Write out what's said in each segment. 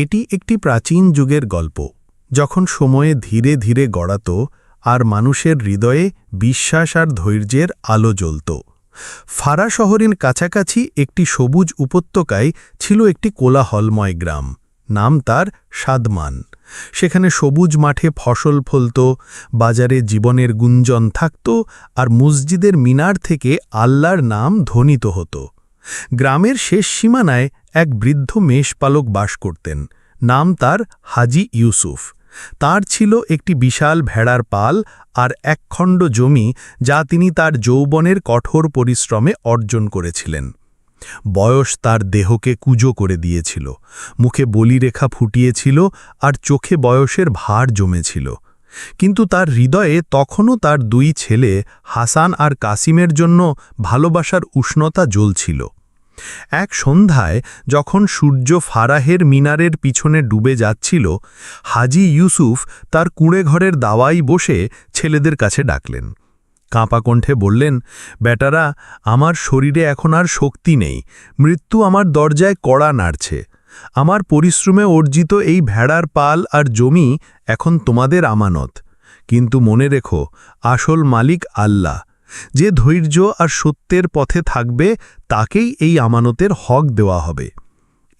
এটি একটি প্রাচীন যুগের গল্প, যখন সময়ে ধীরে ধীরে গড়াত আর মানুষের হৃদয়ে বিশ্বাস আর ধৈর্যের আলো জ্বলত। ফারা শহরের কাছাকাছি একটি সবুজ উপত্যকায় ছিল একটি কোলাহলময় গ্রাম। নাম তার সাদমান। সেখানে সবুজ মাঠে ফসল ফলত, বাজারে জীবনের গুঞ্জন থাকত, আর মসজিদের মিনার থেকে আল্লাহর নাম ধ্বনিত হতো। গ্রামের শেষ সীমানায় এক বৃদ্ধ মেষপালক বাস করতেন। নাম তার হাজি ইউসুফ। তার ছিল একটি বিশাল ভেড়ার পাল আর একখণ্ড জমি, যা তিনি তার যৌবনের কঠোর পরিশ্রমে অর্জন করেছিলেন। বয়স তার দেহকে কুঁজো করে দিয়েছিল, মুখে বলিরেখা ফুটিয়েছিল আর চোখে বয়সের ভার জমেছিল। কিন্তু তার হৃদয়ে তখনও তার দুই ছেলে হাসান আর কাসিমের জন্য ভালোবাসার উষ্ণতা জ্বলছিল। এক সন্ধ্যায় যখন সূর্য ফারাহের মিনারের পিছনে ডুবে যাচ্ছিল, হাজি ইউসুফ তার কুঁড়েঘরের দাওয়ায় বসে ছেলেদের কাছে ডাকলেন। কাঁপা কণ্ঠে বললেন, বেটারা, আমার শরীরে এখন আর শক্তি নেই। মৃত্যু আমার দরজায় কড়া নাড়ছে। আমার পরিশ্রমে অর্জিত এই ভেড়ার পাল আর জমি এখন তোমাদের আমানত। কিন্তু মনে রেখো, আসল মালিক আল্লাহ। যে ধৈর্য আর সত্যের পথে থাকবে তাকেই এই আমানতের হক দেওয়া হবে।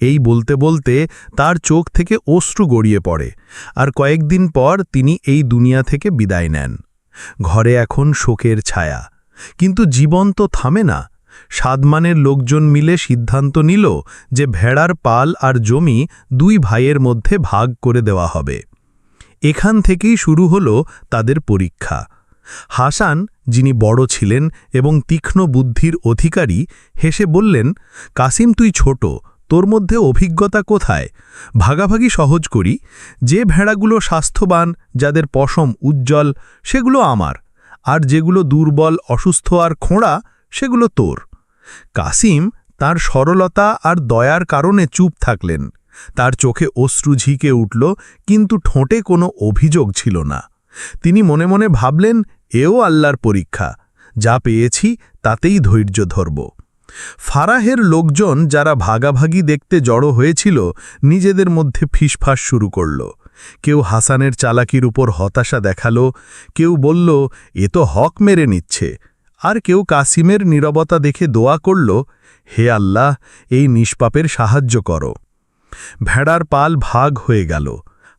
এই বলতে বলতে তার চোখ থেকে অশ্রু গড়িয়ে পড়ে, আর কয়েকদিন পর তিনি এই দুনিয়া থেকে বিদায় নেন। ঘরে এখন শোকের ছায়া, কিন্তু জীবন তো থামে না। সাদমানের লোকজন মিলে সিদ্ধান্ত নিল যে ভেড়ার পাল আর জমি দুই ভাইয়ের মধ্যে ভাগ করে দেওয়া হবে। এখান থেকেই শুরু হলো তাদের পরীক্ষা। হাসান, যিনি বড় ছিলেন এবং তীক্ষ্ণ বুদ্ধির অধিকারী, হেসে বললেন, কাসিম, তুই ছোট, তোর মধ্যে অভিজ্ঞতা কোথায়? ভাগাভাগি সহজ করি। যে ভেড়াগুলো স্বাস্থ্যবান, যাদের পশম উজ্জ্বল, সেগুলো আমার, আর যেগুলো দুর্বল, অসুস্থ আর খোঁড়া, সেগুলো তোর। কাসিম তার সরলতা আর দয়ার কারণে চুপ থাকলেন। তার চোখে অশ্রু ঝিকে উঠল, কিন্তু ঠোঁটে কোনো অভিযোগ ছিল না। তিনি মনে মনে ভাবলেন, এও আল্লাহর পরীক্ষা। যা পেয়েছি তাতেই ধৈর্য ধরব। ফারাহের লোকজন, যারা ভাগাভাগি দেখতে জড়ো হয়েছিল, নিজেদের মধ্যে ফিসফাস শুরু করল। কেউ হাসানের চালাকির উপর হতাশা দেখালো, কেউ বলল, এ তো হক মেরে নিচ্ছে, আর কেউ কাসিমের নীরবতা দেখে দোয়া করল, হে আল্লাহ, এই নিষ্পাপের সাহায্য করো। ভেড়ার পাল ভাগ হয়ে গেল।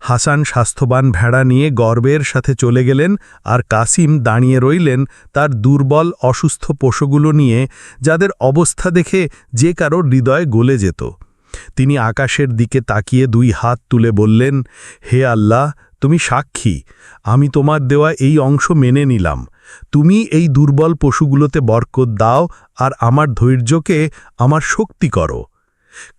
হাসান স্বাস্থ্যবান ভেড়া নিয়ে গর্বের সাথে চলে গেলেন, আর কাসিম দাঁড়িয়ে রইলেন তার দুর্বল, অসুস্থ পশুগুলো নিয়ে, যাদের অবস্থা দেখে যে কারো হৃদয় গলে যেত। তিনি আকাশের দিকে তাকিয়ে দুই হাত তুলে বললেন, হে আল্লাহ, তুমি সাক্ষী, আমি তোমার দেওয়া এই অংশ মেনে নিলাম। তুমি এই দুর্বল পশুগুলোতে বরকত দাও, আর আমার ধৈর্যকে আমার শক্তি করো।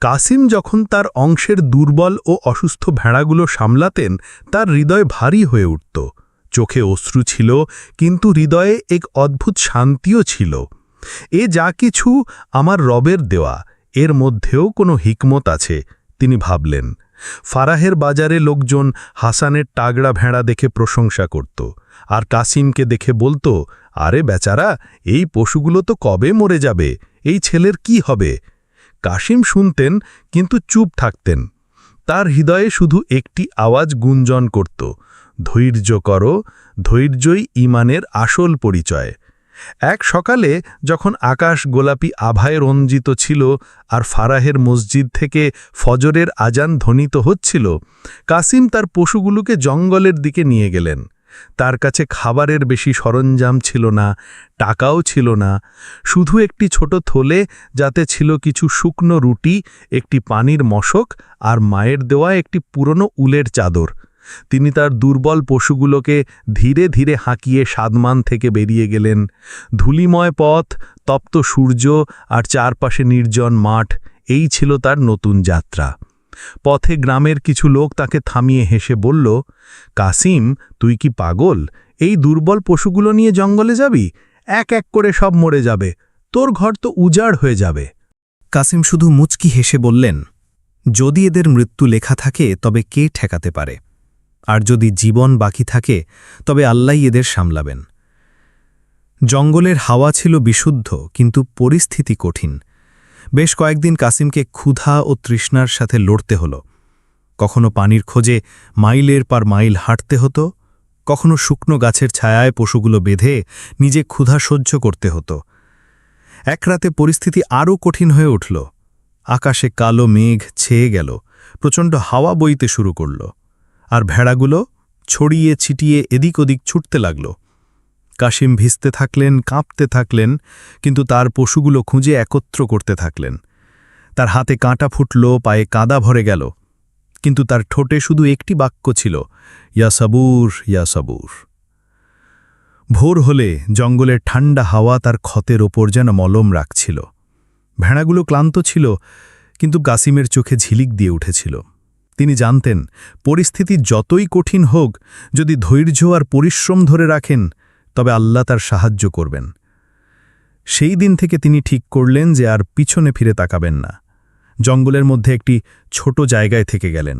কাসিম যখন তার অংশের দুর্বল ও অসুস্থ ভেড়াগুলো সামলাতেন, তার হৃদয় ভারী হয়ে উঠত। চোখে অশ্রু ছিল, কিন্তু হৃদয়ে এক অদ্ভুত শান্তিও ছিল। এ যা কিছু আমার রবের দেওয়া, এর মধ্যেও কোনো হিকমত আছে, তিনি ভাবলেন। ফারাহের বাজারে লোকজন হাসানের টাগড়া ভেড়া দেখে প্রশংসা করত, আর কাসিমকে দেখে বলতো, আরে বেচারা, এই পশুগুলো তো কবে মরে যাবে, এই ছেলের কি হবে? কাসিম শুনতেন, কিন্তু চুপ থাকতেন। তার হৃদয়ে শুধু একটি আওয়াজ গুঞ্জন করত, ধৈর্য করো, ধৈর্যই ঈমানের আসল পরিচয়। এক সকালে যখন আকাশ গোলাপি আভায় রঞ্জিত ছিল আর ফারাহের মসজিদ থেকে ফজরের আজান ধ্বনিত হচ্ছিল, কাসিম তার পশুগুলোকে জঙ্গলের দিকে নিয়ে গেলেন। তার কাছে খাবারের বেশি সরঞ্জাম ছিল না, টাকাও ছিল না, শুধু একটি ছোট থলে, যাতে ছিল কিছু শুকনো রুটি, একটি পানির মশক আর মায়ের দেওয়া একটি পুরনো উলের চাদর। তিনি তার দুর্বল পশুগুলোকে ধীরে ধীরে হাঁকিয়ে সাদমান থেকে বেরিয়ে গেলেন। ধূলিময় পথ, তপ্ত সূর্য আর চারপাশে নির্জন মাঠ, এই ছিল তার নতুন যাত্রা। পথে গ্রামের কিছু লোক তাকে থামিয়ে হেসে বলল, কাসিম, তুই কি পাগল? এই দুর্বল পশুগুলো নিয়ে জঙ্গলে যাবি? এক এক করে সব মরে যাবে, তোর ঘর তো উজাড় হয়ে যাবে। কাসিম শুধু মুচকি হেসে বললেন, যদি এদের মৃত্যু লেখা থাকে তবে কে ঠেকাতে পারে? আর যদি জীবন বাকি থাকে তবে আল্লাহই এদের সামলাবেন। জঙ্গলের হাওয়া ছিল বিশুদ্ধ, কিন্তু পরিস্থিতি কঠিন। বেশ কয়েকদিন কাসিমকে ক্ষুধা ও তৃষ্ণার সাথে লড়তে হল। কখনো পানির খোঁজে মাইলের পর মাইল হাঁটতে হতো, কখনো শুকনো গাছের ছায়ায় পশুগুলো বেঁধে নিজে ক্ষুধা সহ্য করতে হতো। এক রাতে পরিস্থিতি আরও কঠিন হয়ে উঠল। আকাশে কালো মেঘ ছেয়ে গেল, প্রচণ্ড হাওয়া বইতে শুরু করল, আর ভেড়াগুলো ছড়িয়ে ছিটিয়ে এদিক ওদিক ছুটতে লাগল। কাসিম ভিজতে থাকলেন, কাঁপতে থাকলেন, কিন্তু তার পশুগুলো খুঁজে একত্র করতে থাকলেন। তার হাতে কাঁটা ফুটল, পায়ে কাদা ভরে গেল, কিন্তু তার ঠোঁটে শুধু একটি বাক্য ছিল, ইয়া সাবুর, ইয়া সাবুর। ভোর হলে জঙ্গলের ঠান্ডা হাওয়া তার ক্ষতের ওপর যেন মলম রাখছিল। ভেড়াগুলো ক্লান্ত ছিল, কিন্তু কাসিমের চোখে ঝিলিক দিয়ে উঠেছিল। তিনি জানতেন, পরিস্থিতি যতই কঠিন হোক, যদি ধৈর্য আর পরিশ্রম ধরে রাখেন, তবে আল্লাহ তার সাহায্য করবেন। সেই দিন থেকে তিনি ঠিক করলেন যে আর পিছনে ফিরে তাকাবেন না। জঙ্গলের মধ্যে একটি ছোট জায়গায় থেকে গেলেন,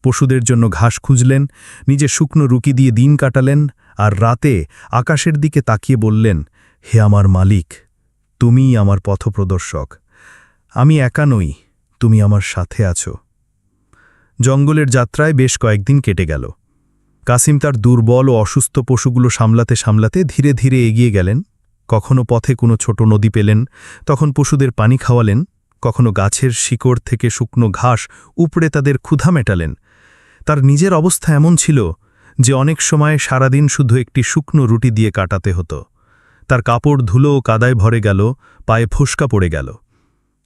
পশুদের জন্য ঘাস খুঁজলেন, নিজে শুকনো রুকি দিয়ে দিন কাটালেন, আর রাতে আকাশের দিকে তাকিয়ে বললেন, হে আমার মালিক, তুমিই আমার পথপ্রদর্শক। আমি একা নই, তুমি আমার সাথে আছো। জঙ্গলের যাত্রায় বেশ কয়েকদিন কেটে গেল। কাসিম তার দুর্বল ও অসুস্থ পশুগুলো সামলাতে সামলাতে ধীরে ধীরে এগিয়ে গেলেন। কখনো পথে কোনো ছোট নদী পেলেন, তখন পশুদের পানি খাওয়ালেন, কখনো গাছের শিকড় থেকে শুকনো ঘাস উপড়ে তাদের ক্ষুধা মেটালেন। তার নিজের অবস্থা এমন ছিল যে অনেক সময় সারাদিন শুধু একটি শুকনো রুটি দিয়ে কাটাতে হতো। তার কাপড় ধুলো ও কাদায় ভরে গেল, পায়ে ফোসকা পড়ে গেল,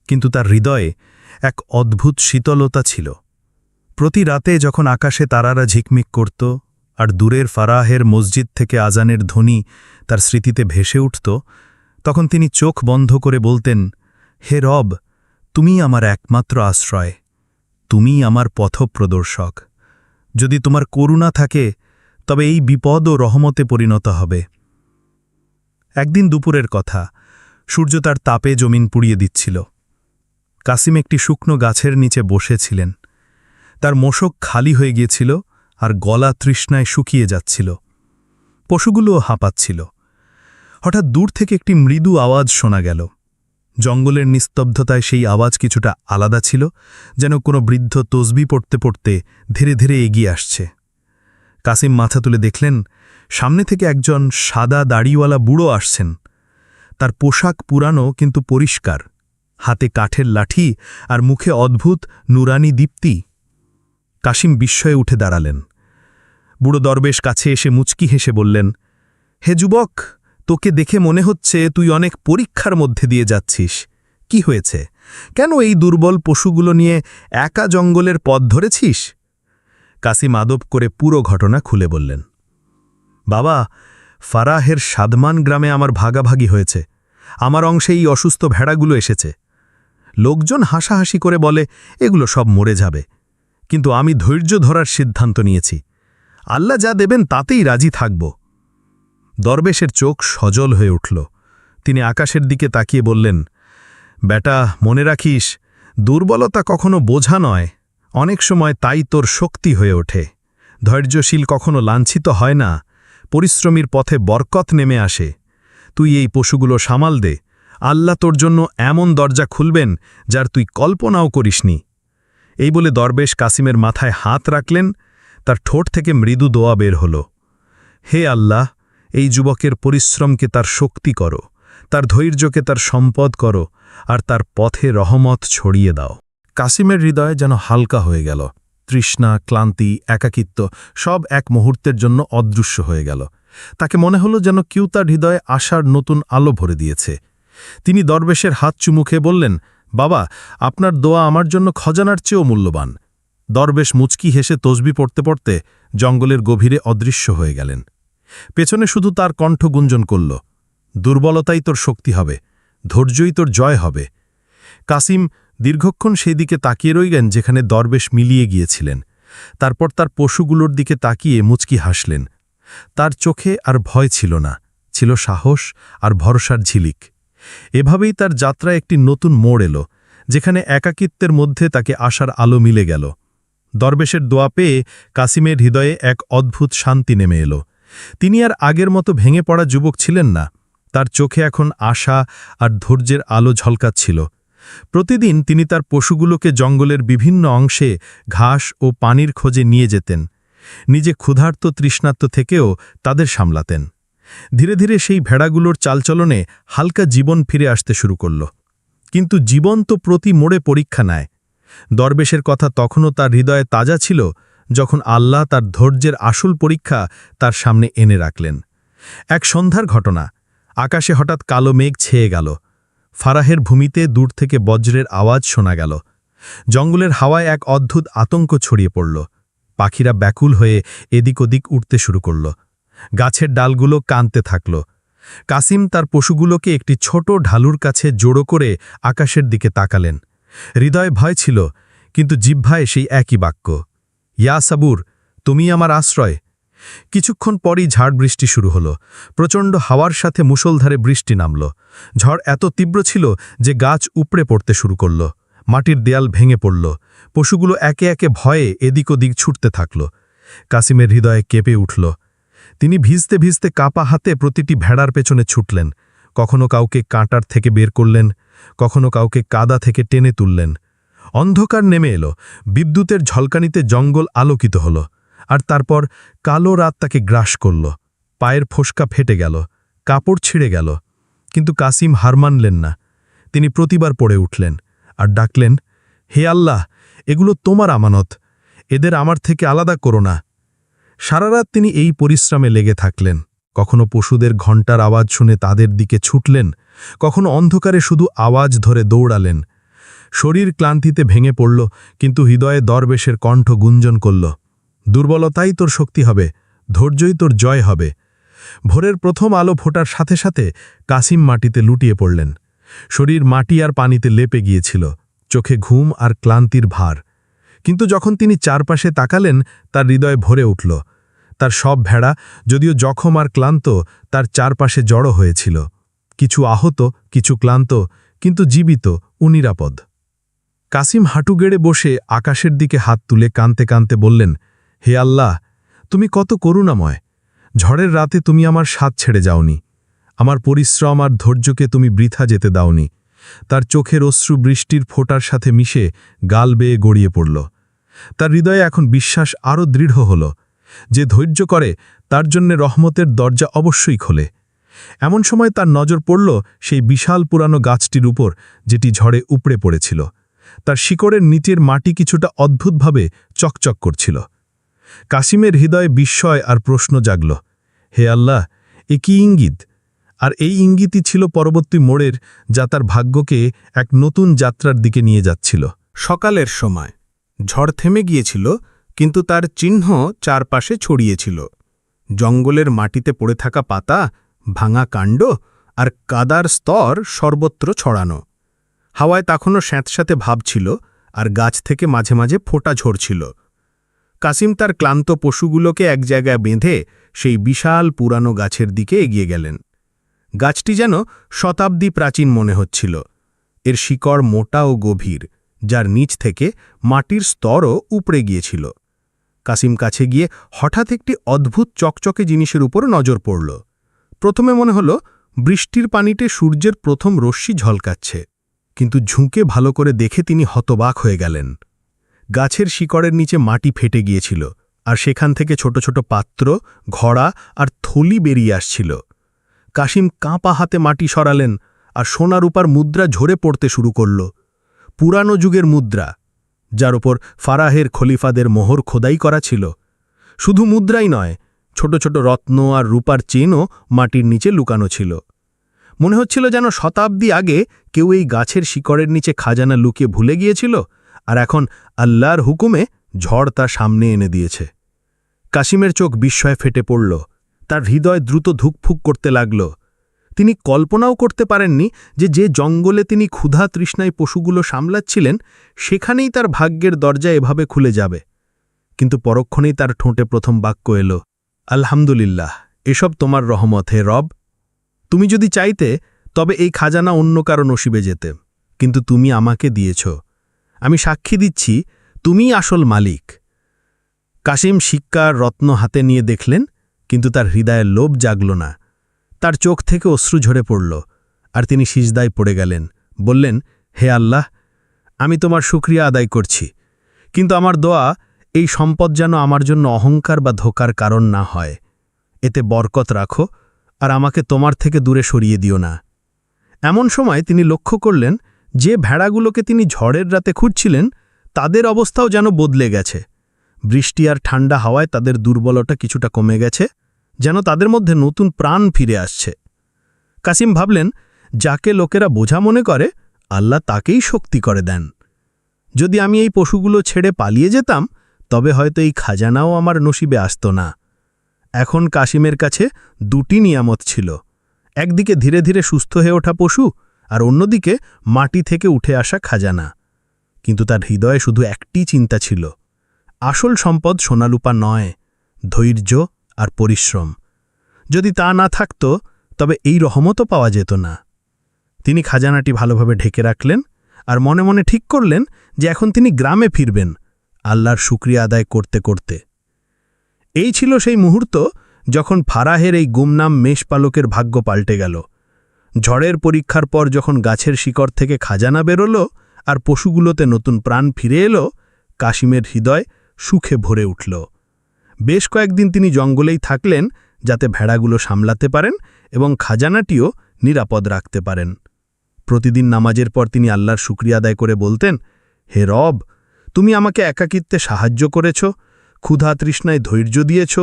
কিন্তু তার হৃদয়ে এক অদ্ভুত শীতলতা ছিল। প্রতি রাতে যখন আকাশে তারারা ঝিকমিক করত আর দূরের ফারাহের মসজিদ থেকে আজানের ধ্বনি তার স্মৃতিতে ভেসে উঠত, তখন তিনি চোখ বন্ধ করে বলতেন, হে রব, তুমিই আমার একমাত্র আশ্রয়, তুমিই আমার পথপ্রদর্শক। যদি তোমার করুণা থাকে, তবে এই বিপদ ও রহমতে পরিণত হবে। একদিন দুপুরের কথা, সূর্য তার তাপে জমিন পুড়িয়ে দিচ্ছিল। কাসিম একটি শুকনো গাছের নিচে বসেছিলেন। তার মোশক খালি হয়ে গিয়েছিল আর গলা তৃষ্ণায় শুকিয়ে যাচ্ছিল। পশুগুলোও হাঁপাচ্ছিল। হঠাৎ দূর থেকে একটি মৃদু আওয়াজ শোনা গেল। জঙ্গলের নিস্তব্ধতায় সেই আওয়াজ কিছুটা আলাদা ছিল, যেন কোনো বৃদ্ধ তসবি পড়তে পড়তে ধীরে ধীরে এগিয়ে আসছে। কাসিম মাথা তুলে দেখলেন, সামনে থেকে একজন সাদা দাড়িওয়ালা বুড়ো আসছেন। তার পোশাক পুরানো কিন্তু পরিষ্কার, হাতে কাঠের লাঠি আর মুখে অদ্ভুত নুরানি দীপ্তি। কাসিম বিস্ময়ে উঠে দাঁড়ালেন। বুড়ো দরবেশ কাছে এসে মুচকি হেসে বললেন, হে যুবক, তোকে দেখে মনে হচ্ছে তুই অনেক পরীক্ষার মধ্যে দিয়ে যাচ্ছিস। কি হয়েছে? কেন এই দুর্বল পশুগুলো নিয়ে একা জঙ্গলের পথ ধরেছিস? কাসিম আদব করে পুরো ঘটনা খুলে বললেন। বাবা, ফারাহের সাদমান গ্রামে আমার ভাগাভাগি হয়েছে। আমার অংশে এই অসুস্থ ভেড়াগুলো এসেছে। লোকজন হাসাহাসি করে বলে এগুলো সব মরে যাবে, কিন্তু আমি ধৈর্য ধরার সিদ্ধান্ত নিয়েছি। আল্লাহ যা দেবেন তাতেই রাজি থাকব। দরবেশের চোখ সজল হয়ে উঠল। তিনি আকাশের দিকে তাকিয়ে বললেন, বেটা, মনে রাখিস, দুর্বলতা কখনো বোঝা নয়, অনেক সময় তাই তোর শক্তি হয়ে ওঠে। ধৈর্যশীল কখনো লাঞ্ছিত হয় না, পরিশ্রমীর পথে বরকত নেমে আসে। তুই এই পশুগুলো সামাল দে, আল্লাহ তোর জন্য এমন দরজা খুলবেন যার তুই কল্পনাও করিসনি। এই বলে দরবেশ কাসিমের মাথায় হাত রাখলেন। তার ঠোঁট থেকে মৃদু দোয়া বের হল, হে আল্লাহ, এই যুবকের পরিশ্রমকে তার শক্তি করো, তার ধৈর্যকে তার সম্পদ করো, আর তার পথে রহমত ছড়িয়ে দাও। কাসিমের হৃদয় যেন হালকা হয়ে গেল। তৃষ্ণা, ক্লান্তি, একাকিত্ব সব এক মুহূর্তের জন্য অদৃশ্য হয়ে গেল। তাকে মনে হলো যেন কেউ তার হৃদয়ে আশার নতুন আলো ভরে দিয়েছে। তিনি দরবেশের হাত চুমুখে বললেন, বাবা, আপনার দোয়া আমার জন্য খজানার চেয়েও মূল্যবান। দরবেশ মুচকি হেসে তসবি পড়তে পড়তে জঙ্গলের গভীরে অদৃশ্য হয়ে গেলেন। পেছনে শুধু তার কণ্ঠ গুঞ্জন করল, দুর্বলতাই তোর শক্তি হবে, ধৈর্যই তোর জয় হবে। কাসিম দীর্ঘক্ষণ সেই দিকে তাকিয়ে রইলেন যেখানে দরবেশ মিলিয়ে গিয়েছিলেন। তারপর তার পশুগুলোর দিকে তাকিয়ে মুচকি হাসলেন। তার চোখে আর ভয় ছিল না, ছিল সাহস আর ভরসার ঝিলিক। এভাবেই তার যাত্রায় একটি নতুন মোড় এলো, যেখানে একাকিত্বের মধ্যে তাকে আশার আলো মিলে গেল। দরবেশের দোয়া পেয়ে কাসিমের হৃদয়ে এক অদ্ভুত শান্তি নেমে এলো। তিনি আর আগের মতো ভেঙে পড়া যুবক ছিলেন না। তার চোখে এখন আশা আর ধৈর্যের আলো ঝলকাচ্ছিল। প্রতিদিন তিনি তার পশুগুলোকে জঙ্গলের বিভিন্ন অংশে ঘাস ও পানির খোঁজে নিয়ে যেতেন। নিজে ক্ষুধার্ত তৃষ্ণার্ত থেকেও তাদের সামলাতেন। ধীরে ধীরে সেই ভেড়াগুলোর চালচলনে হালকা জীবন ফিরে আসতে শুরু করল। কিন্তু জীবন তো প্রতি মোড়ে পরীক্ষা নেয়। দরবেশের কথা তখনও তার হৃদয়ে তাজা ছিল, যখন আল্লাহ তার ধৈর্যের আসল পরীক্ষা তার সামনে এনে রাখলেন। এক সন্ধ্যার ঘটনা। আকাশে হঠাৎ কালো মেঘ ছেয়ে গেল। ফারাহের ভূমিতে দূর থেকে বজ্রের আওয়াজ শোনা গেল। জঙ্গলের হাওয়ায় এক অদ্ভুত আতঙ্ক ছড়িয়ে পড়ল। পাখিরা ব্যাকুল হয়ে এদিক ওদিক উঠতে শুরু করল। গাছের ডালগুলো কাঁদতে থাকল। কাসিম তার পশুগুলোকে একটি ছোট ঢালুর কাছে জড়ো করে আকাশের দিকে তাকালেন। হৃদয়ে ভয় ছিল, কিন্তু জিহ্বায় সেই একই বাক্য, ইয়া সাবুর, তুমি আমার আশ্রয়। কিছুক্ষণ পরই ঝাড় বৃষ্টি শুরু হলো। প্রচণ্ড হাওয়ার সাথে মুষলধারে বৃষ্টি নামল। ঝড় এত তীব্র ছিল যে গাছ উপড়ে পড়তে শুরু করল। মাটির দেয়াল ভেঙে পড়ল। পশুগুলো একে একে ভয়ে এদিক ওদিক ছুটতে থাকল। কাসিমের হৃদয়ে কেঁপে উঠল। তিনি ভিজতে ভিজতে কাপা হাতে প্রতিটি ভেড়ার পেছনে ছুটলেন। কখনো কাউকে কাঁটার থেকে বের করলেন, কখনো কাউকে কাদা থেকে টেনে তুললেন। অন্ধকার নেমে এলো। বিদ্যুতের ঝলকানিতে জঙ্গল আলোকিত হল। আর তারপর কালো রাত তাকে গ্রাস করল। পায়ের ফোসকা ফেটে গেল, কাপড় ছিঁড়ে গেল। কিন্তু কাসিম হার মানলেন না। তিনি প্রতিবার পড়ে উঠলেন আর ডাকলেন, হে আল্লাহ, এগুলো তোমার আমানত, এদের আমার থেকে আলাদা করো না। সারা রাত তিনি এই পরিশ্রমে লেগে থাকলেন। কখনো পশুদের ঘণ্টার আওয়াজ শুনে তাদের দিকে ছুটলেন, কখনো অন্ধকারে শুধু আওয়াজ ধরে দৌড়ালেন। শরীর ক্লান্তিতে ভেঙে পড়ল, কিন্তু হৃদয়ে দরবেশের কণ্ঠ গুঞ্জন করল, দুর্বলতাই তোর শক্তি হবে, ধৈর্যই তোর জয় হবে। ভোরের প্রথম আলো ফোটার সাথে সাথে কাসিম মাটিতে লুটিয়ে পড়লেন। শরীর মাটি আর পানিতে লেপে গিয়েছিল, চোখে ঘুম আর ক্লান্তির ভার। কিন্তু যখন তিনি চারপাশে তাকালেন, তার হৃদয় ভরে উঠল। তার সব ভেড়া, যদিও জখম আর ক্লান্ত, তার চারপাশে জড়ো হয়েছিল। কিছু আহত, কিছু ক্লান্ত, কিন্তু জীবিত ও নিরাপদ। কাসিম হাঁটু গেড়ে বসে আকাশের দিকে হাত তুলে কাঁদতে কাঁদতে বললেন, হে আল্লাহ, তুমি কত করুণাময়। ঝড়ের রাতে তুমি আমার সাথ ছেড়ে যাওনি। আমার পরিশ্রম আর ধৈর্যকে তুমি বৃথা যেতে দাওনি। তার চোখের অশ্রু বৃষ্টির ফোঁটার সাথে মিশে গাল বেয়ে গড়িয়ে পড়ল। তার হৃদয়ে এখন বিশ্বাস আরও দৃঢ় হল, যে ধৈর্য করে তার জন্যে রহমতের দরজা অবশ্যই খোলে। এমন সময় তার নজর পড়ল সেই বিশাল পুরানো গাছটির উপর, যেটি ঝড়ে উপড়ে পড়েছিল। তার শিকড়ের নিচের মাটি কিছুটা অদ্ভুতভাবে চকচক করছিল। কাসিমের হৃদয়ে বিস্ময় আর প্রশ্ন জাগল, হে আল্লাহ, এ কি ইঙ্গিত? আর এই ইঙ্গিতই ছিল পরবর্তী মোড়ের, যা তার ভাগ্যকে এক নতুন যাত্রার দিকে নিয়ে যাচ্ছিল। সকালের সময় ঝড় থেমে গিয়েছিল, কিন্তু তার চিহ্ন চারপাশে ছড়িয়েছিল। জঙ্গলের মাটিতে পড়ে থাকা পাতা, ভাঙা কাণ্ড আর কাদার স্তর সর্বত্র ছড়ানো। হাওয়ায় তখনও স্যাঁতস্যাঁতে ভাব ছিল, আর গাছ থেকে মাঝে মাঝে ফোঁটা ঝরছিল। কাসিম তার ক্লান্ত পশুগুলোকে এক জায়গায় বেঁধে সেই বিশাল পুরানো গাছের দিকে এগিয়ে গেলেন। গাছটি যেন শতাব্দী প্রাচীন মনে হচ্ছিল। এর শিকড় মোটা ও গভীর, যার নিচ থেকে মাটির স্তরও উপড়ে গিয়েছিল। কাসিম কাছে গিয়ে হঠাৎ একটি অদ্ভুত চকচকে জিনিসের উপর নজর পড়ল। প্রথমে মনে হল বৃষ্টির পানিতে সূর্যের প্রথম রশ্মি ঝলকাচ্ছে, কিন্তু ঝুঁকে ভালো করে দেখে তিনি হতবাক হয়ে গেলেন। গাছের শিকড়ের নিচে মাটি ফেটে গিয়েছিল, আর সেখান থেকে ছোট ছোট পাত্র, ঘড়া আর থলি বেরিয়ে আসছিল। কাসিম কাঁপা হাতে মাটি সরালেন, আর সোনা রূপার মুদ্রা ঝরে পড়তে শুরু করল। পুরানো যুগের মুদ্রা, যার ওপর ফারাহের খলিফাদের মোহর খোদাই করা ছিল। শুধু মুদ্রাই নয়, ছোট ছোট রত্ন আর রূপার চেনও মাটির নিচে লুকানো ছিল। মনে হচ্ছিল যেন শতাব্দী আগে কেউ এই গাছের শিকড়ের নিচে খাজানা লুকিয়ে ভুলে গিয়েছিল, আর এখন আল্লাহর হুকুমে ঝড় তার সামনে এনে দিয়েছে। কাসিমের চোখ বিস্ময়ে ফেটে পড়ল। তার হৃদয় দ্রুত ধুকফুক করতে লাগল। তিনি কল্পনাও করতে পারেননি যে জঙ্গলে তিনি ক্ষুধা তৃষ্ণায় পশুগুলো সামলাচ্ছিলেন, সেখানেই তার ভাগ্যের দরজা এভাবে খুলে যাবে। কিন্তু পরক্ষণেই তার ঠোঁটে প্রথম বাক্য এলো, আলহামদুলিল্লাহ, এসব তোমার রহমত হে রব। তুমি যদি চাইতে তবে এই খাজানা অন্য কারো নসিবে যেতে, কিন্তু তুমি আমাকে দিয়েছ। আমি সাক্ষী দিচ্ছি, তুমিই আসল মালিক। কাসিম সিক্কার রত্ন হাতে নিয়ে দেখলেন, কিন্তু তার হৃদয়ের লোভ জাগল না। তার চোখ থেকে অশ্রু ঝরে পড়ল, আর তিনি সিজদায় পড়ে গেলেন। বললেন, হে আল্লাহ, আমি তোমার শুকরিয়া আদায় করছি, কিন্তু আমার দোয়া এই সম্পদ যেন আমার জন্য অহংকার বা ধোকার কারণ না হয়। এতে বরকত রাখো আর আমাকে তোমার থেকে দূরে সরিয়ে দিও না। এমন সময় তিনি লক্ষ্য করলেন যে ভেড়াগুলোকে তিনি ঝড়ের রাতে খুঁজছিলেন তাদের অবস্থাও যেন বদলে গেছে। বৃষ্টি আর ঠান্ডা হাওয়ায় তাদের দুর্বলতা কিছুটা কমে গেছে, যেন তাদের মধ্যে নতুন প্রাণ ফিরে আসছে। কাসিম ভাবলেন, যাকে লোকেরা বোঝা মনে করে আল্লাহ তাকেই শক্তি করে দেন। যদি আমি এই পশুগুলো ছেড়ে পালিয়ে যেতাম তবে হয়তো এই খাজানাও আমার নসিবে আসত না। এখন কাসিমের কাছে দুটি নিয়ামত ছিল, একদিকে ধীরে ধীরে সুস্থ হয়ে ওঠা পশু আর অন্যদিকে মাটি থেকে উঠে আসা খাজানা। কিন্তু তার হৃদয়ে শুধু একটি চিন্তা ছিল, আসল সম্পদ সোনালুপা নয়, ধৈর্য আর পরিশ্রম। যদি তা না থাকত তবে এই রহমতও পাওয়া যেত না। তিনি খাজানাটি ভালোভাবে ঢেকে রাখলেন আর মনে মনে ঠিক করলেন যে এখন তিনি গ্রামে ফিরবেন, আল্লাহর শুকরিয়া আদায় করতে করতে। এই ছিল সেই মুহূর্ত যখন ফারাহের এই গুমনাম মেষপালকের ভাগ্য পাল্টে গেল। ঝড়ের পরীক্ষার পর যখন গাছের শিকড় থেকে খাজানা বেরোল আর পশুগুলোতে নতুন প্রাণ ফিরে এলো, কাসিমের হৃদয় সুখে ভরে উঠল। বেশ কয়েকদিন তিনি জঙ্গলেই থাকলেন, যাতে ভেড়াগুলো সামলাতে পারেন এবং খাজানাটিও নিরাপদ রাখতে পারেন। প্রতিদিন নামাজের পর তিনি আল্লাহর শুকরিয়া আদায় করে বলতেন, হে রব, তুমি আমাকে একাকিত্বে সাহায্য করেছ, ক্ষুধা তৃষ্ণায় ধৈর্য দিয়েছ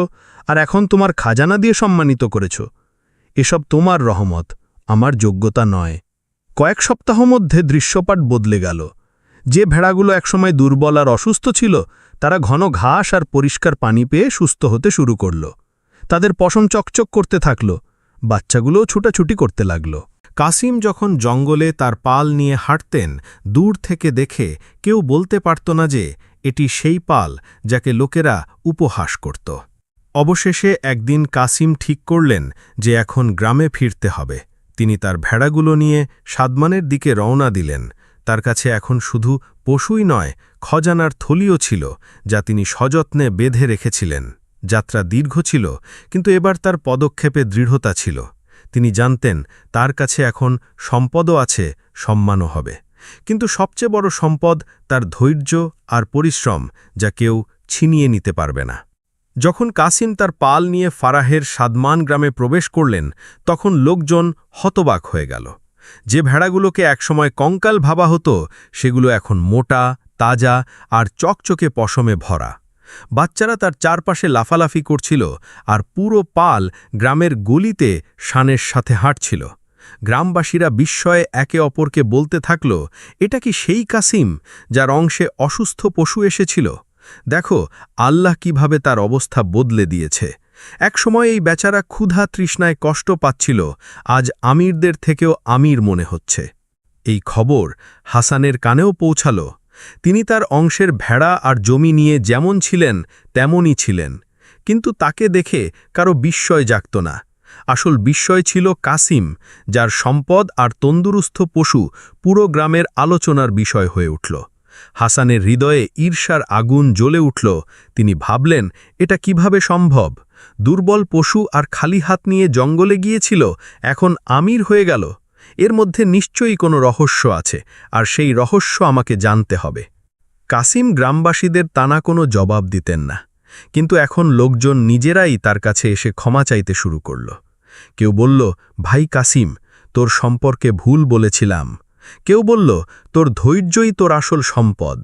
আর এখন তোমার খাজানা দিয়ে সম্মানিত করেছ। এসব তোমার রহমত, আমার যোগ্যতা নয়। কয়েক সপ্তাহ মধ্যে দৃশ্যপাট বদলে গেল। যে ভেড়াগুলো একসময় দুর্বল আর অসুস্থ ছিল তারা ঘন ঘাস আর পরিষ্কার পানি পেয়ে সুস্থ হতে শুরু করল। তাদের পশম চকচক করতে থাকল, বাচ্চাগুলোও ছুটাছুটি করতে লাগল। কাসিম যখন জঙ্গলে তার পাল নিয়ে হাঁটতেন, দূর থেকে দেখে কেউ বলতে পারত না যে এটি সেই পাল যাকে লোকেরা উপহাস করত। অবশেষে একদিন কাসিম ঠিক করলেন যে এখন গ্রামে ফিরতে হবে। তিনি তার ভেড়াগুলো নিয়ে সাদমানের দিকে রওনা দিলেন। তার কাছে এখন শুধু পশুই নয়, খজানার থলিও ছিল, যা তিনি সযত্নে বেঁধে রেখেছিলেন। যাত্রা দীর্ঘ ছিল, কিন্তু এবার তার পদক্ষেপে দৃঢ়তা ছিল। তিনি জানতেন তার কাছে এখন সম্পদও আছে, সম্মানও হবে, কিন্তু সবচেয়ে বড় সম্পদ তার ধৈর্য আর পরিশ্রম, যা কেউ ছিনিয়ে নিতে পারবে না। যখন কাসিম তার পাল নিয়ে ফারাহের সাদমান গ্রামে প্রবেশ করলেন, তখন লোকজন হতবাক হয়ে গেল। যে ভেড়াগুলোকে একসময় কঙ্কাল ভাবা হতো, সেগুলো এখন মোটা, তাজা আর চকচকে পশমে ভরা। বাচ্চারা তার চারপাশে লাফালাফি করছিল আর পুরো পাল গ্রামের গলিতে শানের সাথে হাঁটছিল। গ্রামবাসীরা বিস্ময়ে একে অপরকে বলতে থাকল, এটা কি সেই কাসিম যার অংশে অসুস্থ পশু এসেছিল? দেখো আল্লাহ কিভাবে তার অবস্থা বদলে দিয়েছে। একসময় এই বেচারা ক্ষুধা তৃষ্ণায় কষ্ট পাচ্ছিল, আজ আমিরদের থেকেও আমির মনে হচ্ছে। এই খবর হাসানের কানেও পৌঁছাল। তিনি তার অংশের ভেড়া আর জমি নিয়ে যেমন ছিলেন তেমনই ছিলেন, কিন্তু তাকে দেখে কারো বিস্ময় জাগত না। আসল বিস্ময় ছিল কাসিম, যার সম্পদ আর তন্দুরুস্থ পশু পুরো গ্রামের আলোচনার বিষয় হয়ে উঠল। হাসানের হৃদয়ে ঈর্ষার আগুন জ্বলে উঠল। তিনি ভাবলেন, এটা কিভাবে সম্ভব? দুর্বল পশু আর খালি হাত নিয়ে জঙ্গলে গিয়েছিল, এখন আমির হয়ে গেল। এর মধ্যে নিশ্চয়ই কোনো রহস্য আছে, আর সেই রহস্য আমাকে জানতে হবে। কাসিম গ্রামবাসীদের টানা কোনো জবাব দিতেন না, কিন্তু এখন লোকজন নিজেরাই তার কাছে এসে ক্ষমা চাইতে শুরু করল। কেউ বলল, ভাই কাসিম, তোর সম্পর্কে ভুল বলেছিলাম। কেউ বলল, তোর ধৈর্যই তোর আসল সম্পদ।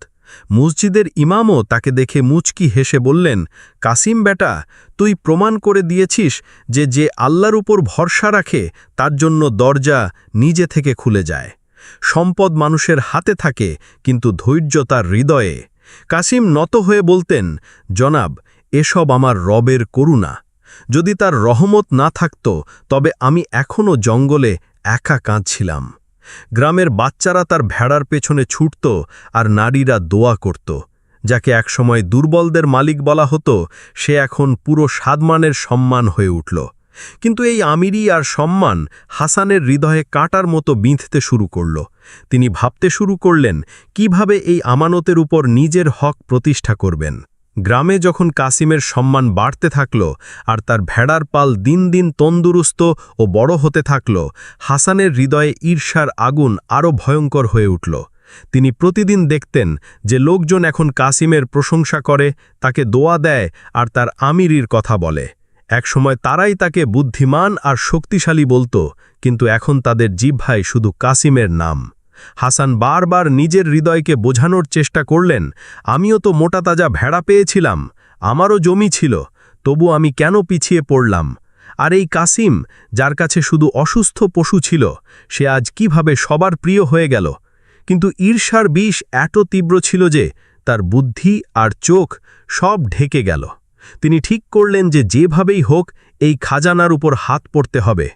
মসজিদের ইমামও তাকে দেখে মুচকি হেসে বললেন, কাসিম বেটা, তুই প্রমাণ করে দিয়েছিস যে যে আল্লাহর উপর ভরসা রাখে তার জন্য দরজা নিজে থেকে খুলে যায়। সম্পদ মানুষের হাতে থাকে, কিন্তু ধৈর্য তার হৃদয়ে। কাসিম নত হয়ে বলতেন, জনাব, এসব আমার রবের করুণা। যদি তার রহমত না থাকত তবে আমি এখনও জঙ্গলে একা কাঁদছিলাম। গ্রামের বাচ্চারা তার ভেড়ার পেছনে ছুটত আর নারীরা দোয়া করত। যাকে একসময় দুর্বলদের মালিক বলা হতো, সে এখন পুরো সাদমানের সম্মান হয়ে উঠল। কিন্তু এই আমিরি আর সম্মান হাসানের হৃদয়ে কাঁটার মতো বিঁধতে শুরু করল। তিনি ভাবতে শুরু করলেন কিভাবে এই আমানতের উপর নিজের হক প্রতিষ্ঠা করবেন। গ্রামে যখন কাসিমের সম্মান বাড়তে থাকল আর তার ভেড়ার পাল দিন দিন তন্দুরুস্ত ও বড় হতে থাকল, হাসানের হৃদয়ে ঈর্ষার আগুন আরও ভয়ঙ্কর হয়ে উঠল। তিনি প্রতিদিন দেখতেন যে লোকজন এখন কাসিমের প্রশংসা করে, তাকে দোয়া দেয় আর তার আমিরির কথা বলে। একসময় তারাই তাকে বুদ্ধিমান আর শক্তিশালী বলতো, কিন্তু এখন তাদের জিহ্বায় শুধু কাসিমের নাম। হাসান বারবার নিজের হৃদয়কে বোঝানোর চেষ্টা করলেন, আমিও তো মোটাতাজা ভেড়া পেয়েছিলাম, আমারও জমি ছিল, তবু আমি কেন পিছিয়ে পড়লাম? আর এই কাসিম, যার কাছে শুধু অসুস্থ পশু ছিল, সে আজ কিভাবে সবার প্রিয় হয়ে গেল? কিন্তু ঈর্ষার বিষ এত তীব্র ছিল যে তার বুদ্ধি আর চোখ সব ঢেকে গেল। তিনি ঠিক করলেন যে যেভাবেই হোক এই খাজানার উপর হাত পড়তে হবে।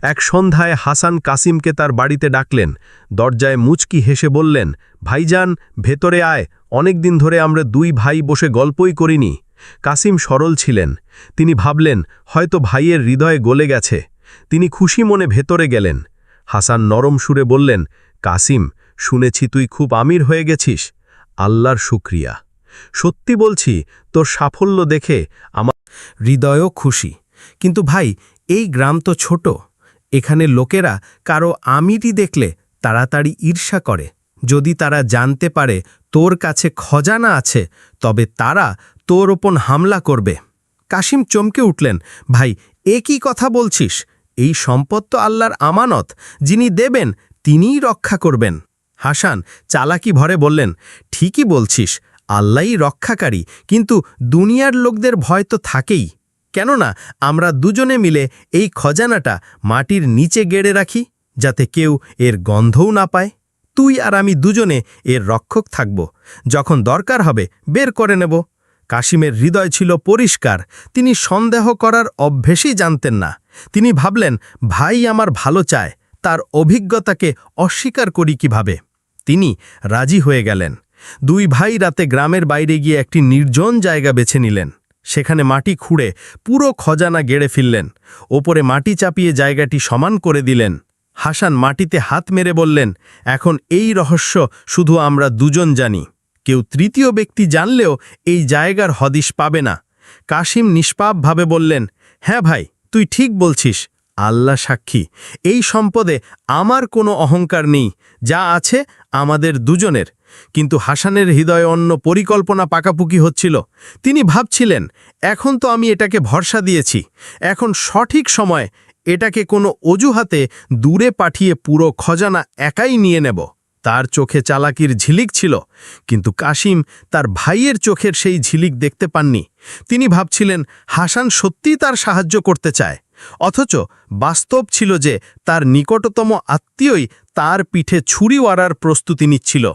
এক সন্ধ্যায় হাসান কাসিমকে তার বাড়িতে ডাকলেন। দরজায় মুচকি হেসে বললেন, ভাইজান, ভেতরে আয়, অনেক দিন ধরে আমরা দুই ভাই বসে গল্পই করিনি। কাসিম সরল ছিলেন। তিনি ভাবলেন হয়তো ভাইয়ের হৃদয়ে গলে গেছে। তিনি খুশি মনে ভেতরে গেলেন। হাসান নরম সুরে বললেন, কাসিম, শুনেছি তুই খুব আমির হয়ে গেছিস। আল্লাহর শুকরিয়া। সত্যি বলছি, তোর সাফল্য দেখে আমার হৃদয়ও খুশি। কিন্তু ভাই, এই গ্রাম তো ছোট, এখানে লোকেরা কারো আমিরই দেখলে তাড়াতাড়ি ঈর্ষা করে। যদি তারা জানতে পারে তোর কাছে খজানা আছে, তবে তারা তোর ওপর হামলা করবে। কাসিম চমকে উঠলেন, ভাই, এ কি কথা বলছিস? এই সম্পদ তো আল্লাহর আমানত, যিনি দেবেন তিনিই রক্ষা করবেন। হাসান চালাকি ভরে বললেন, ঠিকই বলছিস, আল্লাহই রক্ষাকারী, কিন্তু দুনিয়ার লোকদের ভয় তো থাকেই। কেননা আমরা দুজনে মিলে এই খজানাটা মাটির নিচে গেড়ে রাখি, যাতে কেউ এর গন্ধও না পায়। তুই আর আমি দুজনে এর রক্ষক থাকব, যখন দরকার হবে বের করে নেব। কাসিমের হৃদয় ছিল পরিষ্কার, তিনি সন্দেহ করার অভ্যেসই জানতেন না। তিনি ভাবলেন, ভাই আমার ভালো চায়, তার অভিজ্ঞতাকে অস্বীকার করি কিভাবে? তিনি রাজি হয়ে গেলেন। দুই ভাই রাতে গ্রামের বাইরে গিয়ে একটি নির্জন জায়গা বেছে নিলেন। সেখানে মাটি খুঁড়ে পুরো খজানা গেড়ে ফেললেন। ওপরে মাটি চাপিয়ে জায়গাটি সমান করে দিলেন। হাসান মাটিতে হাত মেরে বললেন, এখন এই রহস্য শুধু আমরা দুজন জানি, কেউ তৃতীয় ব্যক্তি জানলেও এই জায়গার হদিশ পাবে না। কাসিম নিষ্পাপভাবে বললেন, হ্যাঁ ভাই, তুই ঠিক বলছিস, আল্লাহ সাক্ষী, এই সম্পদে আমার কোনো অহংকার নেই, যা আছে আমাদের দুজনের। কিন্তু হাসানের হৃদয়ে অন্য পরিকল্পনা পাকাপুকি হচ্ছিল। তিনি ভাবছিলেন, এখন তো আমি এটাকে ভরসা দিয়েছি, এখন সঠিক সময় এটাকে কোনো অজুহাতে দূরে পাঠিয়ে পুরো খজানা একাই নিয়ে নেব। তার চোখে চালাকির ঝিলিক ছিল, কিন্তু কাসিম তার ভাইয়ের চোখের সেই ঝিলিক দেখতে পাননি। তিনি ভাবছিলেন হাসান সত্যিই তার সাহায্য করতে চায়, অথচ বাস্তব ছিল যে তার নিকটতম আত্মীয়ই তার পিঠে ছুরি ওয়ারার প্রস্তুতি নিচ্ছিল।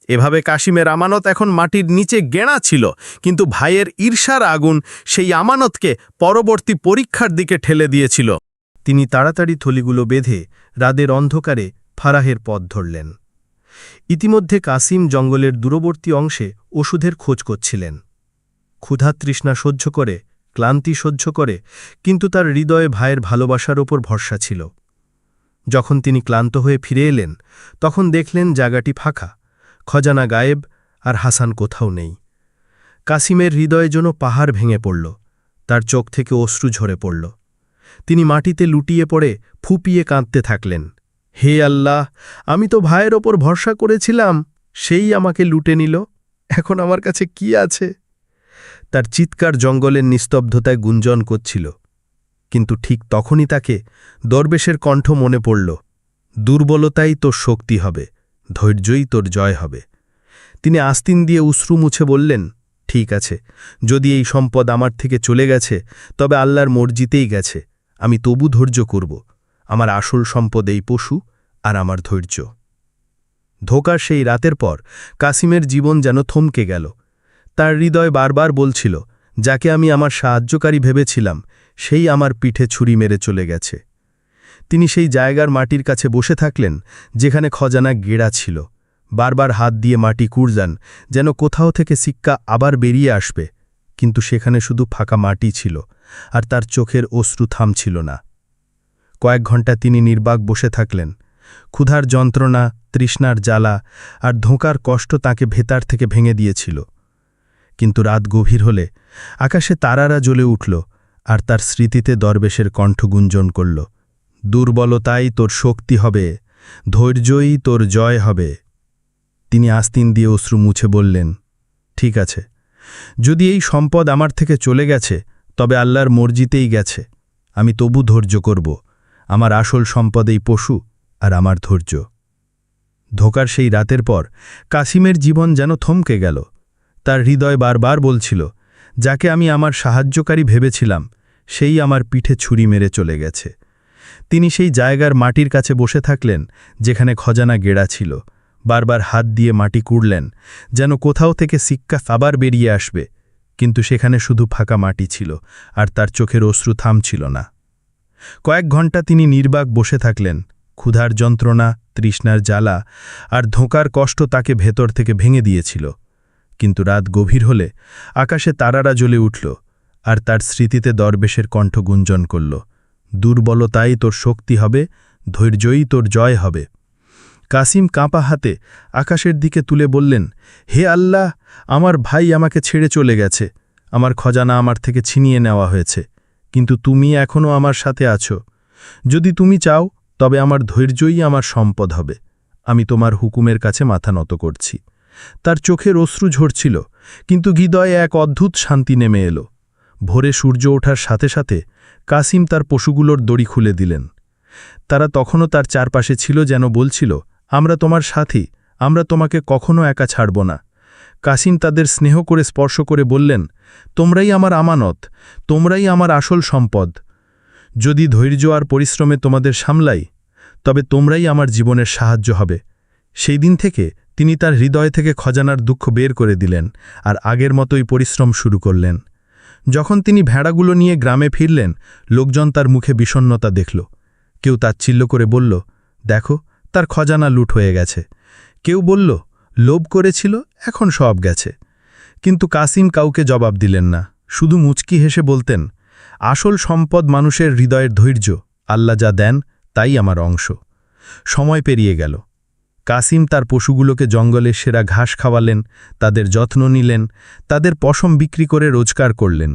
এভাবে কাসিমের আমানত এখন মাটির নিচে গেঁড়া ছিল, কিন্তু ভাইয়ের ঈর্ষার আগুন সেই আমানতকে পরবর্তী পরীক্ষার দিকে ঠেলে দিয়েছিল। তিনি তাড়াতাড়ি থলিগুলো বেঁধে রাতের অন্ধকারে ফারাহের পথ ধরলেন। ইতিমধ্যে কাসিম জঙ্গলের দূরবর্তী অংশে ওষুধের খোঁজ করছিলেন। ক্ষুধা তৃষ্ণা সহ্য করে, ক্লান্তি সহ্য করে, কিন্তু তার হৃদয়ে ভাইয়ের ভালোবাসার ওপর ভরসা ছিল। যখন তিনি ক্লান্ত হয়ে ফিরে এলেন, তখন দেখলেন জায়গাটি ফাঁকা, খজানা গায়েব, আর হাসান কোথাও নেই। কাসিমের হৃদয়ে যেন পাহাড় ভেঙে পড়ল, তার চোখ থেকে অশ্রু ঝরে পড়ল। তিনি মাটিতে লুটিয়ে পড়ে ফুপিয়ে কাঁদতে থাকলেন, হে আল্লাহ, আমি তো ভাইয়ের ওপর ভরসা করেছিলাম, সেই আমাকে লুটে নিল, এখন আমার কাছে কি আছে? তার চিৎকার জঙ্গলের নিস্তব্ধতায় গুঞ্জন করছিল। কিন্তু ঠিক তখনই তাকে দরবেশের কণ্ঠ মনে পড়ল, দুর্বলতাই তোর শক্তি হবে, ধৈর্যই তোর জয় হবে। তিনি আস্তিন দিয়ে অশ্রু মুছে বললেন, ঠিক আছে, যদি এই সম্পদ আমার থেকে চলে গেছে, তবে আল্লাহর মর্জিতেই গেছে, আমি তবু ধৈর্য করব। আমার আসল সম্পদ এই পশু আর আমার ধৈর্য। ধোকার সেই রাতের পর কাসিমের জীবন যেন থমকে গেল। তার হৃদয় বারবার বলছিল, যাকে আমি আমার সাহায্যকারী ভেবেছিলাম, সেই আমার পিঠে ছুরি মেরে চলে গেছে। তিনি সেই জায়গার মাটির কাছে বসে থাকলেন, যেখানে খজানা গেড়া ছিল। বারবার হাত দিয়ে মাটি কুড়জান, যেন কোথাও থেকে সিক্কা আবার বেরিয়ে আসবে, কিন্তু সেখানে শুধু ফাঁকা মাটি ছিল, আর তার চোখের অশ্রু থামছিল না। কয়েক ঘণ্টা তিনি নির্বাক বসে থাকলেন। ক্ষুধার যন্ত্রণা, তৃষ্ণার জ্বালা আর ধোঁকার কষ্ট তাকে ভেতর থেকে ভেঙে দিয়েছিল। কিন্তু রাত গভীর হলে আকাশে তারারা জ্বলে উঠল, আর তার স্মৃতিতে দরবেশের কণ্ঠ গুঞ্জন করল, দুর্বলতাই তোর শক্তি হবে, ধৈর্যই তোর জয় হবে। তিনি আস্তিন দিয়ে অশ্রু মুছে বললেন, ঠিক আছে, যদি এই সম্পদ আমার থেকে চলে গেছে তবে আল্লাহর মর্জিতেই গেছে, আমি তবু ধৈর্য করব। আমার আসল সম্পদ এই পশু আর আমার ধৈর্য। ধোকার সেই রাতের পর কাসিমের জীবন যেন থমকে গেল। তার হৃদয় বারবার বলছিল, যাকে আমি আমার সাহায্যকারী ভেবেছিলাম সেই আমার পিঠে ছুরি মেরে চলে গেছে। তিনি সেই জায়গার মাটির কাছে বসে থাকলেন যেখানে খজানা গেড়া ছিল। বারবার হাত দিয়ে মাটি কুড়লেন, যেন কোথাও থেকে সিক্কা আবার বেরিয়ে আসবে, কিন্তু সেখানে শুধু ফাঁকা মাটি ছিল, আর তার চোখের অশ্রু থামছিল না। কয়েক ঘণ্টা তিনি নির্বাক বসে থাকলেন। ক্ষুধার যন্ত্রণা, তৃষ্ণার জ্বালা আর ধোঁকার কষ্ট তাকে ভেতর থেকে ভেঙে দিয়েছিল। কিন্তু রাত গভীর হলে আকাশে তারারা জ্বলে উঠল, আর তার স্মৃতিতে দরবেশের কণ্ঠ গুঞ্জন করল, দুর্বলতাই তোর শক্তি হবে, ধৈর্যই তোর জয় হবে। কাসিম কাঁপা হাতে আকাশের দিকে তুলে বললেন, হে আল্লাহ, আমার ভাই আমাকে ছেড়ে চলে গেছে, আমার খজানা আমার থেকে ছিনিয়ে নেওয়া হয়েছে, কিন্তু তুমি এখনও আমার সাথে আছো। যদি তুমি চাও তবে আমার ধৈর্যই আমার সম্পদ হবে। আমি তোমার হুকুমের কাছে মাথা নত করছি। তার চোখের অশ্রু ঝরছিল, কিন্তু হৃদয়ে এক অদ্ভুত শান্তি নেমে এলো। ভোরে সূর্য ওঠার সাথে সাথে কাসিম তার পশুগুলোর দড়ি খুলে দিলেন। তারা তখনও তার চারপাশে ছিল, যেন বলছিল, আমরা তোমার সাথী, আমরা তোমাকে কখনো একা ছাড়ব না। কাসিম তাদের স্নেহ করে স্পর্শ করে বললেন, তোমরাই আমার আমানত, তোমরাই আমার আসল সম্পদ। যদি ধৈর্য আর পরিশ্রমে তোমাদের সামলাই, তবে তোমরাই আমার জীবনের সাহায্য হবে। সেই দিন থেকে তিনি তার হৃদয় থেকে খজানার দুঃখ বের করে দিলেন, আর আগের মতোই পরিশ্রম শুরু করলেন। যখন তিনি ভেড়াগুলো নিয়ে গ্রামে ফিরলেন, লোকজন তার মুখে বিষণ্ণতা দেখল। কেউ তাচ্ছিল্য করে বলল, দেখো, তার খজানা লুট হয়ে গেছে। কেউ বলল, লোভ করেছিল, এখন সব গেছে। কিন্তু কাসিম কাউকে জবাব দিলেন না, শুধু মুচকি হেসে বলতেন, আসল সম্পদ মানুষের হৃদয়ের ধৈর্য, আল্লাহ যা দেন তাই আমার অংশ। সময় পেরিয়ে গেল। কাসিম তার পশুগুলোকে জঙ্গলের সেরা ঘাস খাওয়ালেন, তাদের যত্ন নিলেন, তাদের পশম বিক্রি করে রোজগার করলেন।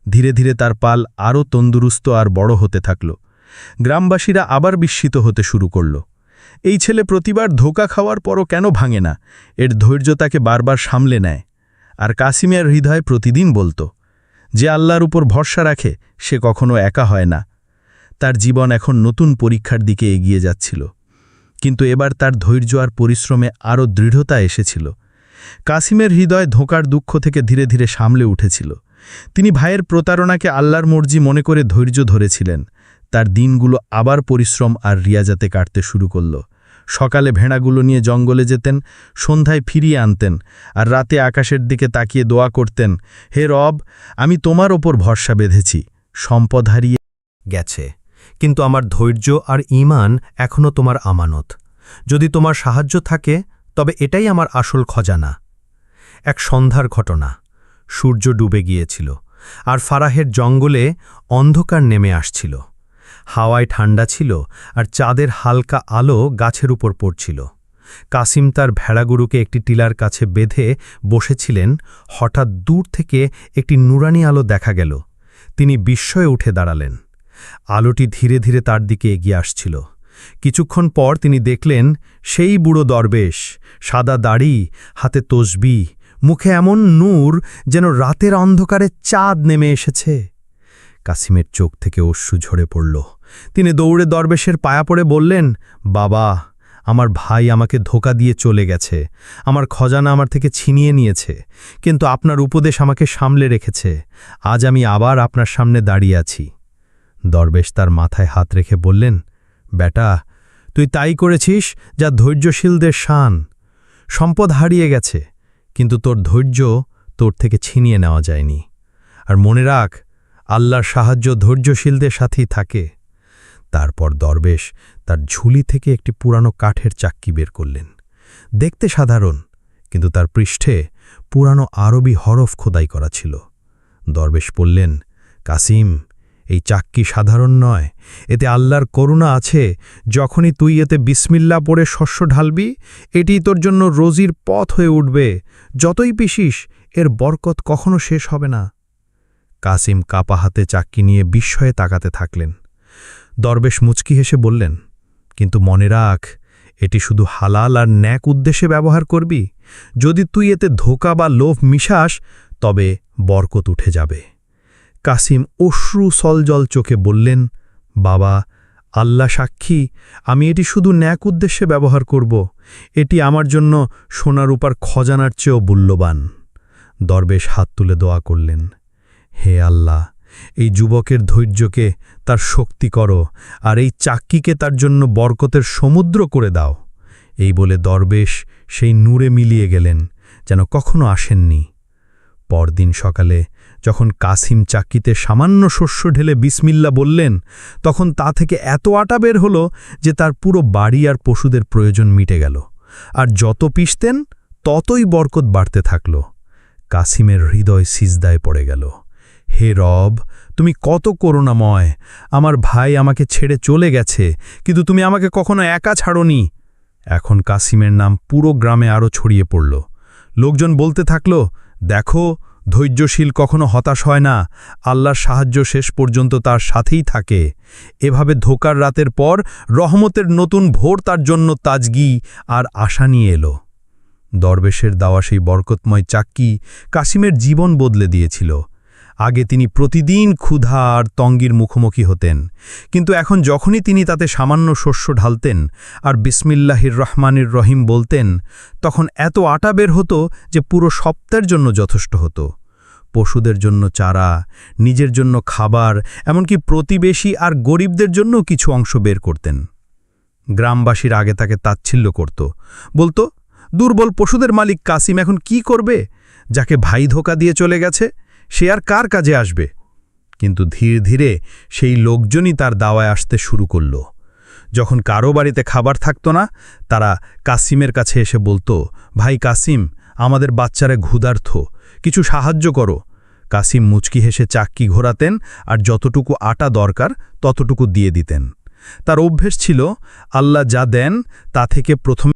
ধীরে ধীরে তার পাল আরও তন্দুরুস্ত আর বড় হতে থাকল। গ্রামবাসীরা আবার বিস্মিত হতে শুরু করল। এই ছেলে প্রতিবার ধোঁকা খাওয়ার পরও কেন ভাঙে না? এর ধৈর্য তাকে বারবার সামলে নেয়। আর কাসিমের হৃদয় প্রতিদিন বলত, যে আল্লাহর উপর ভরসা রাখে সে কখনো একা হয় না। তার জীবন এখন নতুন পরীক্ষার দিকে এগিয়ে যাচ্ছিল, কিন্তু এবার তার ধৈর্য আর পরিশ্রমে আরও দৃঢ়তা এসেছিল। কাসিমের হৃদয় ধোঁকার দুঃখ থেকে ধীরে ধীরে সামলে উঠেছিল। তিনি ভাইয়ের প্রতারণাকে আল্লাহর মর্জি মনে করে ধৈর্য ধরেছিলেন। তার দিনগুলো আবার পরিশ্রম আর রিয়াজাতে কাটতে শুরু করল। সকালে ভেড়াগুলো নিয়ে জঙ্গলে যেতেন, সন্ধ্যায় ফিরিয়ে আনতেন, আর রাতে আকাশের দিকে তাকিয়ে দোয়া করতেন, হে রব, আমি তোমার ওপর ভরসা বেঁধেছি। সম্পদ হারিয়ে গেছে, কিন্তু আমার ধৈর্য আর ঈমান এখনও তোমার আমানত। যদি তোমার সাহায্য থাকে তবে এটাই আমার আসল খজানা। এক সন্ধ্যার ঘটনা। সূর্য ডুবে গিয়েছিল, আর ফারাহের জঙ্গলে অন্ধকার নেমে আসছিল। হাওয়ায় ঠান্ডা ছিল, আর চাঁদের হালকা আলো গাছের উপর পড়ছিল। কাসিম তার ভেড়াগুরুকে একটি টিলার কাছে বেঁধে বসেছিলেন। হঠাৎ দূর থেকে একটি নুরানি আলো দেখা গেল। তিনি বিস্ময়ে উঠে দাঁড়ালেন। আলোটি ধীরে ধীরে তার দিকে এগিয়ে আসছিল। কিছুক্ষণ পর তিনি দেখলেন সেই বুড়ো দরবেশ, সাদা দাড়ি, হাতে তসবিহ, মুখে এমন নূর যেন রাতের অন্ধকারে চাঁদ নেমে এসেছে। কাসিমের চোখ থেকে অশ্রু ঝরে পড়ল। তিনি দৌড়ে দরবেশের পায়া পড়ে বললেন, বাবা, আমার ভাই আমাকে ধোঁকা দিয়ে চলে গেছে, আমার খজানা আমার থেকে ছিনিয়ে নিয়েছে, কিন্তু আপনার উপদেশ আমাকে সামলে রেখেছে। আজ আমি আবার আপনার সামনে দাঁড়িয়ে আছি। দরবেশ তার মাথায় হাত রেখে বললেন, বেটা, তুই তাই করেছিস যা ধৈর্যশীলদের শান। সম্পদ হারিয়ে গেছে, কিন্তু তোর ধৈর্য তোর থেকে ছিনিয়ে নেওয়া যায়নি। আর মনে রাখ, আল্লাহর সাহায্য ধৈর্যশীলদের সাথেই থাকে। তারপর দরবেশ তার ঝুলি থেকে একটি পুরানো কাঠের চাক্কি বের করলেন। দেখতে সাধারণ, কিন্তু তার পৃষ্ঠে পুরানো আরবি হরফ খোদাই করা ছিল। দরবেশ বললেন, কাসিম, এই চাক্কি সাধারণ নয়, এতে আল্লাহর করুণা আছে। যখনই তুই এতে বিসমিল্লাহ পড়ে শস্য ঢালবি, এটি তোর জন্য রোজির পথ হয়ে উঠবে। যতই পিসিস, এর বরকত কখনো শেষ হবে না। কাসিম কাপা হাতে চাক্কি নিয়ে বিস্ময়ে তাকাতে থাকলেন। দরবেশ মুচকি হেসে বললেন, কিন্তু মনে রাখ, এটি শুধু হালাল আর ন্যাক উদ্দেশ্যে ব্যবহার করবি। যদি তুই এতে ধোঁকা বা লোভ মিশাস, তবে বরকত উঠে যাবে। কাসিম অশ্রু সলজল চোখে বললেন, বাবা, আল্লাহ সাক্ষী, আমি এটি শুধু ন্যাক উদ্দেশ্যে ব্যবহার করব। এটি আমার জন্য সোনা রূপার খজানার চেয়েও মূল্যবান। দরবেশ হাত তুলে দোয়া করলেন, হে আল্লাহ, এই যুবকের ধৈর্যকে তার শক্তি করো, আর এই চাক্কিকে তার জন্য বরকতের সমুদ্র করে দাও। এই বলে দরবেশ সেই নূরে মিলিয়ে গেলেন, যেন কখনো আসেননি। পরদিন সকালে যখন কাসিম চাক্কিতে সামান্য শস্য ঢেলে বিসমিল্লা বললেন, তখন তা থেকে এত আটা বের হল যে তার পুরো বাড়ি আর পশুদের প্রয়োজন মিটে গেল। আর যত পিষতেন ততই বরকত বাড়তে থাকল। কাসিমের হৃদয় সিজদায় পড়ে গেল। হে রব, তুমি কত করুণাময়! আমার ভাই আমাকে ছেড়ে চলে গেছে, কিন্তু তুমি আমাকে কখনো একা ছাড়োনি। এখন কাসিমের নাম পুরো গ্রামে আরও ছড়িয়ে পড়ল। লোকজন বলতে থাকল, দেখো, ধৈর্যশীল কখনো হতাশ হয় না, আল্লাহর সাহায্য শেষ পর্যন্ত তার সাথেই থাকে। এভাবে ধোকার রাতের পর রহমতের নতুন ভোর তার জন্য তাজগি আর আশা নিয়ে এলো। দরবেশের দেওয়া সেই বরকতময় চাক্কি কাসিমের জীবন বদলে দিয়েছিল। আগে তিনি প্রতিদিন ক্ষুধা আর তঙ্গির মুখোমুখি হতেন, কিন্তু এখন যখনই তিনি তাতে সামান্য শস্য ঢালতেন আর বিসমিল্লাহির রহমানির রহিম বলতেন, তখন এত আটা বের হতো যে পুরো সপ্তাহের জন্য যথেষ্ট হতো। পশুদের জন্য চারা, নিজের জন্য খাবার, এমনকি প্রতিবেশী আর গরিবদের জন্য কিছু অংশ বের করতেন। গ্রামবাসীর আগে তাকে তাচ্ছিল্য করত, বলতো, দুর্বল পশুদের মালিক কাসিম এখন কি করবে? যাকে ভাই ধোকা দিয়ে চলে গেছে, সে আর কার কাজে আসবে? কিন্তু ধীরে ধীরে সেই লোকজনই তার দাওয়ায় আসতে শুরু করল। যখন কারো বাড়িতে খাবার থাকত না, তারা কাসিমের কাছে এসে বলতো, ভাই কাসিম, আমাদের বাচ্চারা ক্ষুধার্ত, কিছু সাহায্য করো। কাসিম মুচকি হেসে চাক্কি ঘোরাতেন আর যতটুকু আটা দরকার ততটুকু দিয়ে দিতেন। তার অভ্যেস ছিল, আল্লাহ যা দেন তা থেকে প্রথমে